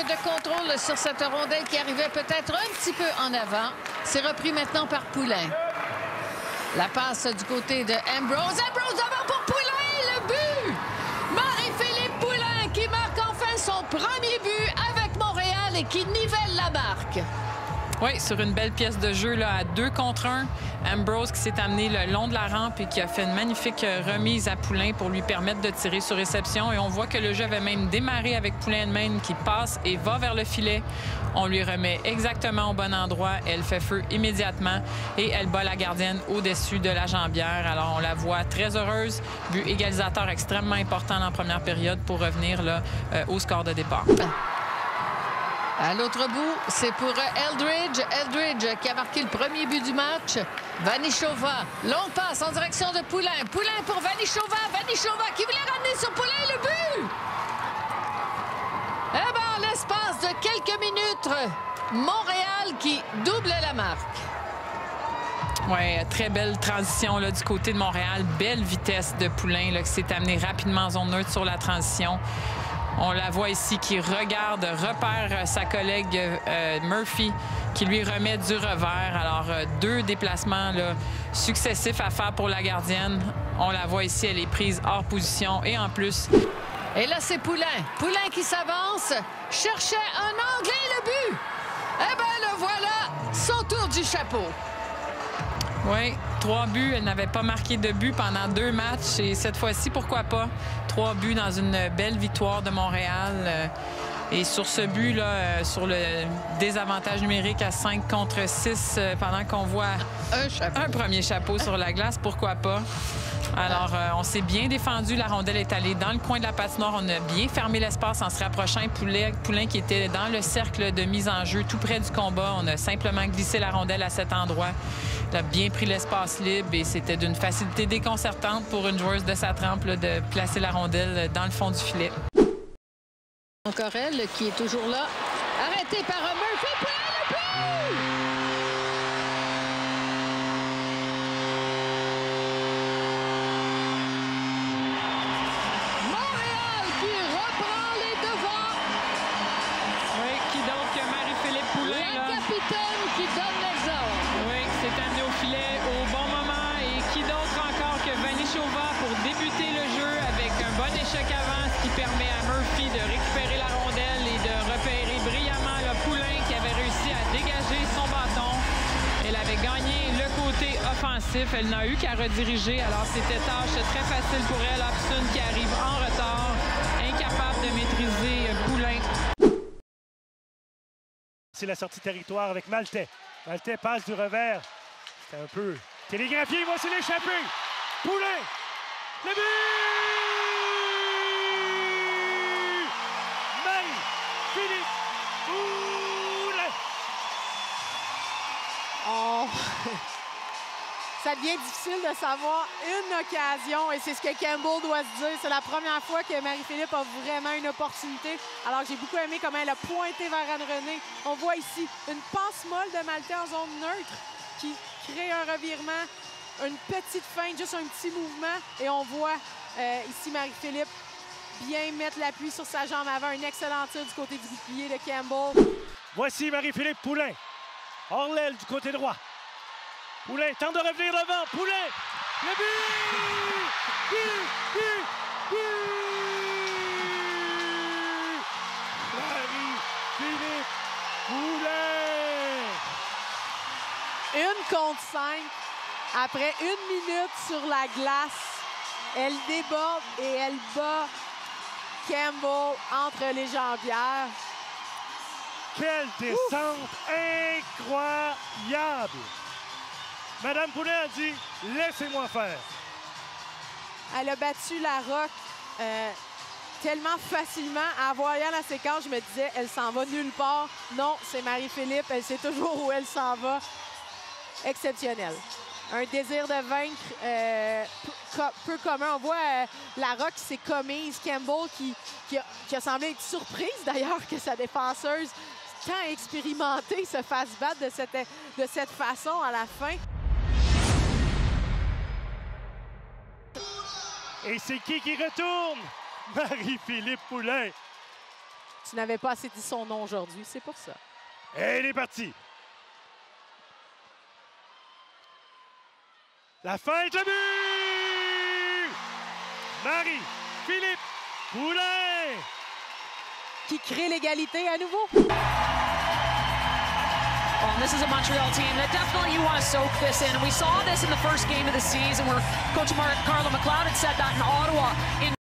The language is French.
de contrôle sur cette rondelle qui arrivait peut-être un petit peu en avant. C'est repris maintenant par Poulin. La passe du côté de Ambrose. Ambrose devant pour Poulin, le but! Marie-Philippe Poulin qui marque enfin son premier but avec Montréal et qui nivelle la marque. Oui, sur une belle pièce de jeu là, à 2 contre 1. Ambrose qui s'est amené le long de la rampe et qui a fait une magnifique remise à Poulin pour lui permettre de tirer sur réception. Et on voit que le jeu avait même démarré avec Poulin qui passe et va vers le filet. On lui remet exactement au bon endroit. Elle fait feu immédiatement et elle bat la gardienne au-dessus de la jambière. Alors, on la voit très heureuse. But égalisateur extrêmement important dans la première période pour revenir là, au score de départ. À l'autre bout, c'est pour Eldridge. Eldridge qui a marqué le premier but du match. Vanichova, longue passe en direction de Poulin. Poulin pour Vanichova. Vanichova qui voulait ramener sur Poulin le but. Eh bien, en l'espace de quelques minutes, Montréal qui double la marque. Oui, très belle transition là, du côté de Montréal. Belle vitesse de Poulin là, qui s'est amené rapidement en zone neutre sur la transition. On la voit ici qui regarde, repère sa collègue Murphy qui lui remet du revers. Alors, 2 déplacements là, successifs à faire pour la gardienne. On la voit ici, elle est prise hors position et en plus... Et là, c'est Poulin. Poulin qui s'avance, cherchait un angle et le but. Eh bien, le voilà, son tour du chapeau. Oui, 3 buts. Elle n'avait pas marqué de but pendant 2 matchs. Et cette fois-ci, pourquoi pas? 3 buts dans une belle victoire de Montréal. Et sur ce but-là, sur le désavantage numérique à 5 contre 6, pendant qu'on voit un premier chapeau sur la glace, pourquoi pas? Alors, on s'est bien défendu. La rondelle est allée dans le coin de la patinoire. On a bien fermé l'espace en se rapprochant. Poulin qui était dans le cercle de mise en jeu, tout près du combat. On a simplement glissé la rondelle à cet endroit. Il a bien pris l'espace libre et c'était d'une facilité déconcertante pour une joueuse de sa trempe là, de placer la rondelle dans le fond du filet. Encore elle qui est toujours là. Arrêtée par Murphy. Poulin, le but! Montréal qui reprend les devants. Oui, qui donc que Marie-Philippe Poulin. La capitaine qui donne l'exemple. Oui, qui s'est amené au filet au bon moment. Et qui d'autre encore que Vanichova pour débuter le jeu avec un bon échec avant, ce qui permet à Murphy de récupérer la rondelle et de repérer brillamment le Poulin qui avait réussi à dégager son bâton. Elle avait gagné le côté offensif. Elle n'a eu qu'à rediriger. Alors, c'était tâche très facile pour elle. Hobson qui arrive en retard, incapable de maîtriser Poulin. C'est la sortie territoire avec Maltais. Maltais passe du revers. C'était un peu télégraphié. Voici l'échappé. Poulin. Le but! Marie-Philippe Poulin. Oh. Ça devient difficile de savoir une occasion et c'est ce que Campbell doit se dire. C'est la première fois que Marie-Philippe a vraiment une opportunité. Alors j'ai beaucoup aimé comment elle a pointé vers Anne-Renée. On voit ici une passe molle de Maltais en zone neutre qui crée un revirement, une petite feinte, juste un petit mouvement. Et on voit ici Marie-Philippe bien mettre l'appui sur sa jambe avant. Un excellent tir du côté du bouclier de Campbell. Voici Marie-Philippe Poulin. Hors l'aile du côté droit. Poulin tente de revenir devant. Poulin. Le but! But! Marie-Philippe Poulin. 1 contre 5. Après 1 minute sur la glace, elle déborde et elle bat Campbell entre les jambières. Quelle descente incroyable! Madame Poulin a dit « Laissez-moi faire ». Elle a battu la roque tellement facilement. En voyant la séquence, je me disais, elle s'en va nulle part. Non, c'est Marie-Philippe. Elle sait toujours où elle s'en va. Exceptionnel. Un désir de vaincre peu commun. On voit la roque qui s'est commise. Campbell qui a semblé être surprise d'ailleurs que sa défenseuse tant expérimentée se fasse battre de cette façon à la fin. Et c'est qui retourne? Marie-Philippe Poulin. Tu n'avais pas assez dit son nom aujourd'hui, c'est pour ça. Et il est parti. La fin est le but! Marie-Philippe Poulin! Qui crée l'égalité à nouveau. Well, this is a Montreal team that definitely you want to soak this in. And we saw this in the first game of the season where Coach Carlo McLeod had said that in Ottawa.